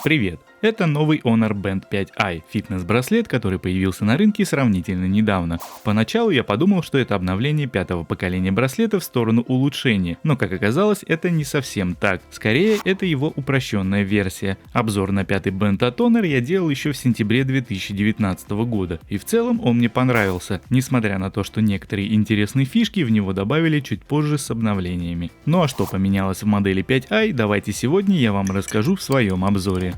Привет! Это новый Honor Band 5i, фитнес-браслет, который появился на рынке сравнительно недавно. Поначалу я подумал, что это обновление пятого поколения браслета в сторону улучшения, но как оказалось, это не совсем так. Скорее, это его упрощенная версия. Обзор на пятый Band от Honor я делал еще в сентябре 2019 года, и в целом он мне понравился, несмотря на то, что некоторые интересные фишки в него добавили чуть позже с обновлениями. Ну а что поменялось в модели 5i, давайте сегодня я вам расскажу в своем обзоре.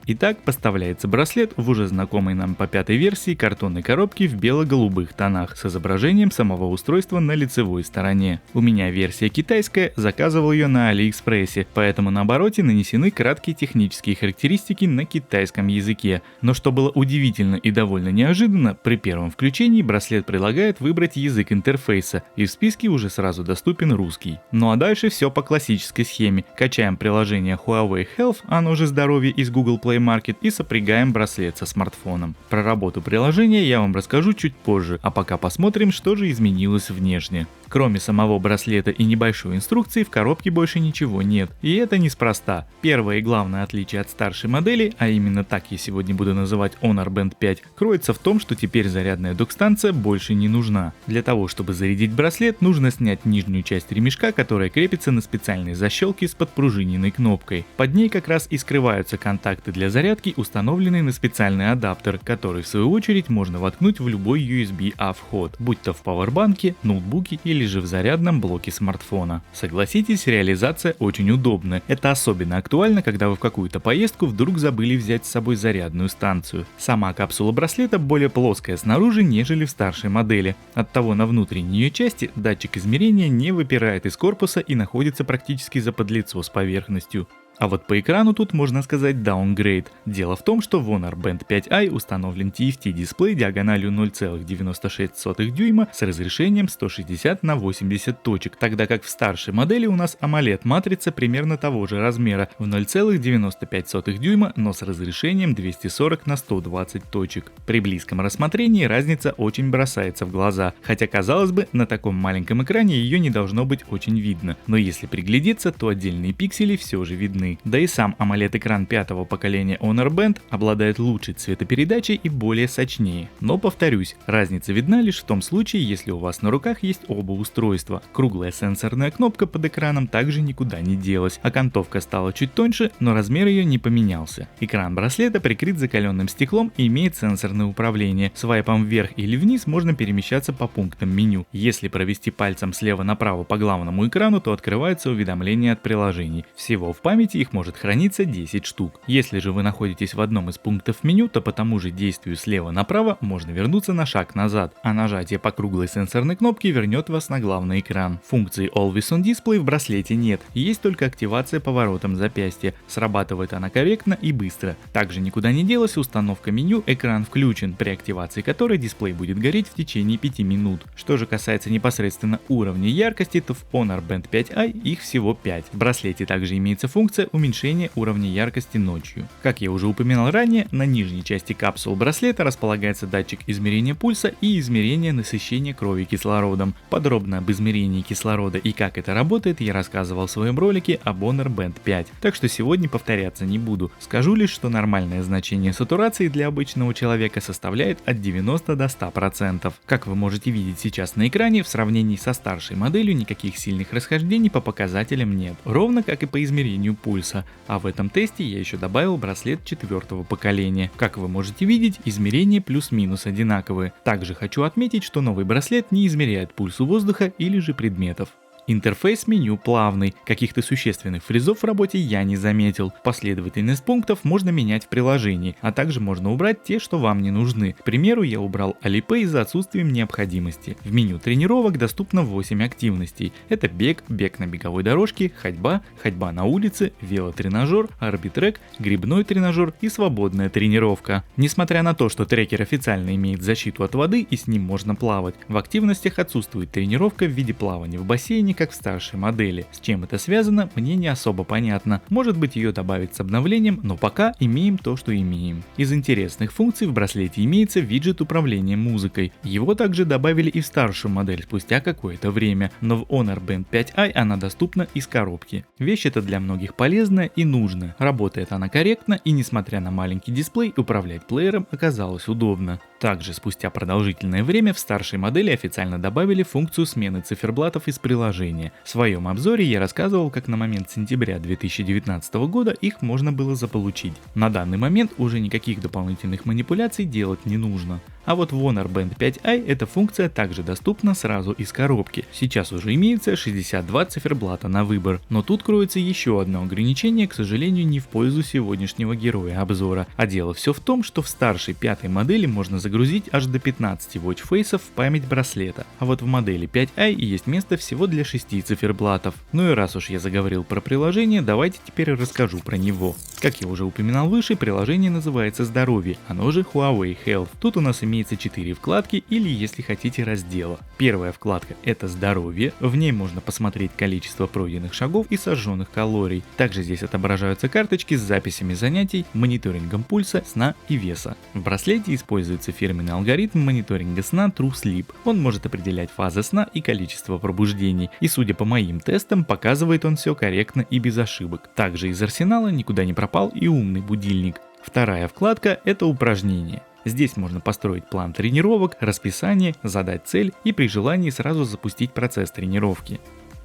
Итак, поставляется браслет в уже знакомой нам по пятой версии картонной коробке в бело-голубых тонах с изображением самого устройства на лицевой стороне. У меня версия китайская, заказывал ее на Алиэкспрессе, поэтому на обороте нанесены краткие технические характеристики на китайском языке. Но что было удивительно и довольно неожиданно, при первом включении браслет предлагает выбрать язык интерфейса, и в списке уже сразу доступен русский. Ну а дальше все по классической схеме. Качаем приложение Huawei Health, оно же здоровье из Google Play Market, и сопрягаем браслет со смартфоном. Про работу приложения я вам расскажу чуть позже, а пока посмотрим, что же изменилось внешне. Кроме самого браслета и небольшой инструкции, в коробке больше ничего нет. И это неспроста. Первое и главное отличие от старшей модели, а именно так я сегодня буду называть Honor Band 5, кроется в том, что теперь зарядная док-станция больше не нужна. Для того, чтобы зарядить браслет, нужно снять нижнюю часть ремешка, которая крепится на специальной защелке с подпружиненной кнопкой. Под ней как раз и скрываются контакты для зарядки, установленные на специальный адаптер, который в свою очередь можно воткнуть в любой USB-A вход, будь то в пауэрбанке, ноутбуке или же в зарядном блоке смартфона. Согласитесь, реализация очень удобна. Это особенно актуально, когда вы в какую-то поездку вдруг забыли взять с собой зарядную станцию. Сама капсула браслета более плоская снаружи, нежели в старшей модели. Оттого на внутренней ее части датчик измерения не выпирает из корпуса и находится практически за подлицо с поверхностью. А вот по экрану тут можно сказать downgrade. Дело в том, что в Honor Band 5i установлен TFT дисплей диагональю 0,96 дюйма с разрешением 160 на 80 точек, тогда как в старшей модели у нас AMOLED матрица примерно того же размера в 0,95 дюйма, но с разрешением 240 на 120 точек. При близком рассмотрении разница очень бросается в глаза, хотя казалось бы, на таком маленьком экране ее не должно быть очень видно, но если приглядеться, то отдельные пиксели все же видны. Да и сам AMOLED-экран пятого поколения Honor Band обладает лучшей цветопередачей и более сочнее. Но повторюсь, разница видна лишь в том случае, если у вас на руках есть оба устройства. Круглая сенсорная кнопка под экраном также никуда не делась, окантовка стала чуть тоньше, но размер ее не поменялся. Экран браслета прикрыт закаленным стеклом и имеет сенсорное управление. Свайпом вверх или вниз можно перемещаться по пунктам меню. Если провести пальцем слева направо по главному экрану, то открывается уведомление от приложений. Всего в памяти их может храниться 10 штук. Если же вы находитесь в одном из пунктов меню, то по тому же действию слева направо можно вернуться на шаг назад, а нажатие по круглой сенсорной кнопке вернет вас на главный экран. Функции Always On Display в браслете нет, есть только активация поворотом запястья. Срабатывает она корректно и быстро. Также никуда не делась установка меню «Экран включен», при активации которой дисплей будет гореть в течение 5 минут. Что же касается непосредственно уровня яркости, то в Honor Band 5i их всего 5. В браслете также имеется функция уменьшения уровня яркости ночью. Как я уже упоминал ранее, на нижней части капсулы браслета располагается датчик измерения пульса и измерения насыщения крови кислородом. Подробно об измерении кислорода и как это работает я рассказывал в своем ролике об Honor Band 5, так что сегодня повторяться не буду. Скажу лишь, что нормальное значение сатурации для обычного человека составляет от 90 до 100%. Как вы можете видеть сейчас на экране, в сравнении со старшей моделью никаких сильных расхождений по показателям нет, ровно как и по измерению пульса. А в этом тесте я еще добавил браслет четвертого поколения. Как вы можете видеть, измерения плюс-минус одинаковые. Также хочу отметить, что новый браслет не измеряет пульс воздуха или же предметов. Интерфейс меню плавный, каких-то существенных фризов в работе я не заметил. Последовательность пунктов можно менять в приложении, а также можно убрать те, что вам не нужны. К примеру, я убрал Alipay за отсутствием необходимости. В меню тренировок доступно 8 активностей. Это бег, бег на беговой дорожке, ходьба, ходьба на улице, велотренажер, арбитрек, грибной тренажер и свободная тренировка. Несмотря на то, что трекер официально имеет защиту от воды и с ним можно плавать, в активностях отсутствует тренировка в виде плавания в бассейне, как в старшей модели. С чем это связано, мне не особо понятно. Может быть, ее добавить с обновлением, но пока имеем то, что имеем. Из интересных функций в браслете имеется виджет управления музыкой. Его также добавили и в старшую модель спустя какое-то время, но в Honor Band 5i она доступна из коробки. Вещь эта для многих полезная и нужная. Работает она корректно, и несмотря на маленький дисплей, управлять плеером оказалось удобно. Также спустя продолжительное время в старшей модели официально добавили функцию смены циферблатов из приложения. В своем обзоре я рассказывал, как на момент сентября 2019 года их можно было заполучить. На данный момент уже никаких дополнительных манипуляций делать не нужно. А вот в Honor Band 5i эта функция также доступна сразу из коробки. Сейчас уже имеется 62 циферблата на выбор, но тут кроется еще одно ограничение, к сожалению, не в пользу сегодняшнего героя обзора. А дело все в том, что в старшей пятой модели можно загрузить аж до 15 watchface'ов в память браслета, а вот в модели 5i есть место всего для 6 циферблатов. Ну и раз уж я заговорил про приложение, давайте теперь расскажу про него. Как я уже упоминал выше, приложение называется «Здоровье», оно же Huawei Health. Тут у нас имеется 4 вкладки или, если хотите, раздела. Первая вкладка — это «Здоровье», в ней можно посмотреть количество пройденных шагов и сожженных калорий. Также здесь отображаются карточки с записями занятий, мониторингом пульса, сна и веса. В браслете используется фирменный алгоритм мониторинга сна True Sleep. Он может определять фазы сна и количество пробуждений, и судя по моим тестам, показывает он все корректно и без ошибок. Также из арсенала никуда не пропал и умный будильник. Вторая вкладка — это упражнения. Здесь можно построить план тренировок, расписание, задать цель и при желании сразу запустить процесс тренировки.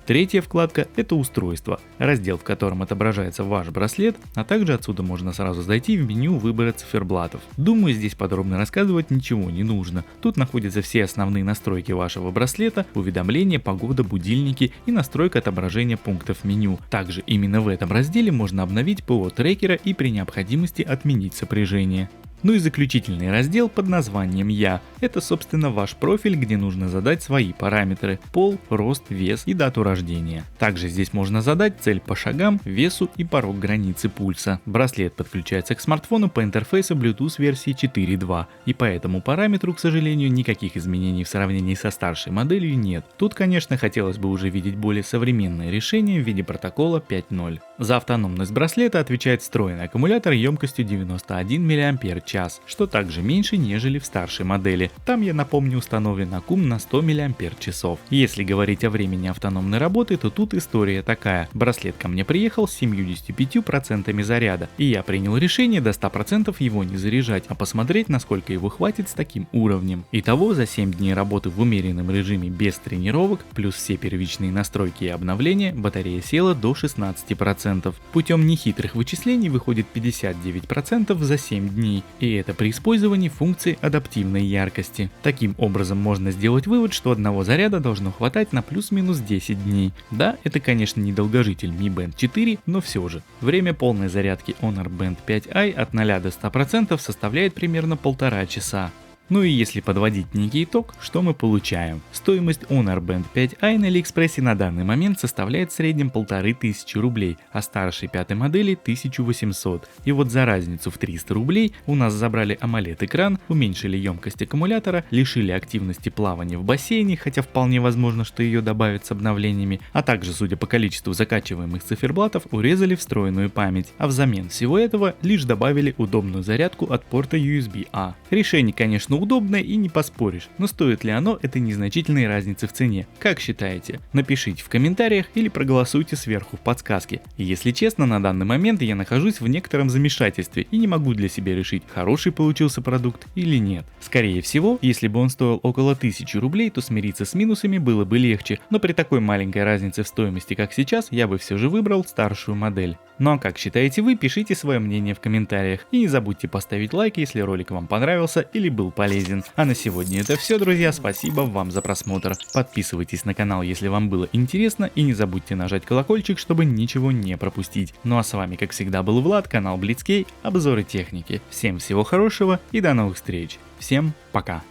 Третья вкладка — это устройство, раздел, в котором отображается ваш браслет, а также отсюда можно сразу зайти в меню выбора циферблатов. Думаю, здесь подробно рассказывать ничего не нужно. Тут находятся все основные настройки вашего браслета, уведомления, погода, будильники и настройка отображения пунктов меню. Также именно в этом разделе можно обновить ПО трекера и при необходимости отменить сопряжение. Ну и заключительный раздел под названием «Я». Это, собственно, ваш профиль, где нужно задать свои параметры: пол, рост, вес и дату рождения. Также здесь можно задать цель по шагам, весу и порог границы пульса. Браслет подключается к смартфону по интерфейсу Bluetooth версии 4.2, и по этому параметру, к сожалению, никаких изменений в сравнении со старшей моделью нет. Тут, конечно, хотелось бы уже видеть более современное решение в виде протокола 5.0. За автономность браслета отвечает встроенный аккумулятор емкостью 91 мАч, что также меньше, нежели в старшей модели. Там, я напомню, установлен аккум на 100 мАч. Если говорить о времени автономной работы, то тут история такая. Браслет ко мне приехал с 75% заряда, и я принял решение до 100% его не заряжать, а посмотреть, насколько его хватит с таким уровнем. Итого, за 7 дней работы в умеренном режиме без тренировок, плюс все первичные настройки и обновления, батарея села до 16%. Путем нехитрых вычислений выходит 59% за 7 дней. И это при использовании функции адаптивной яркости. Таким образом можно сделать вывод, что одного заряда должно хватать на плюс-минус 10 дней. Да, это, конечно, не долгожитель Mi Band 4, но все же. Время полной зарядки Honor Band 5i от 0 до 100% составляет примерно 1,5 часа. Ну и если подводить некий итог, что мы получаем? Стоимость Honor Band 5i на Алиэкспрессе на данный момент составляет в среднем 1500 рублей, а старшей пятой модели 1800. И вот за разницу в 300 рублей у нас забрали AMOLED экран, уменьшили емкость аккумулятора, лишили активности плавания в бассейне, хотя вполне возможно, что ее добавят с обновлениями, а также, судя по количеству закачиваемых циферблатов, урезали встроенную память. А взамен всего этого лишь добавили удобную зарядку от порта USB-A. Решение, конечно, удобное и не поспоришь, но стоит ли оно этой незначительной разницы в цене? Как считаете? Напишите в комментариях или проголосуйте сверху в подсказке. И если честно, на данный момент я нахожусь в некотором замешательстве и не могу для себя решить, хороший получился продукт или нет. Скорее всего, если бы он стоил около 1000 рублей, то смириться с минусами было бы легче, но при такой маленькой разнице в стоимости, как сейчас, я бы все же выбрал старшую модель. Ну а как считаете вы, пишите свое мнение в комментариях и не забудьте поставить лайк, если ролик вам понравился или был полезен. А на сегодня это все, друзья, спасибо вам за просмотр. Подписывайтесь на канал, если вам было интересно, и не забудьте нажать колокольчик, чтобы ничего не пропустить. Ну а с вами, как всегда, был Влад, канал Blitzkey, обзоры техники. Всем всего хорошего и до новых встреч. Всем пока.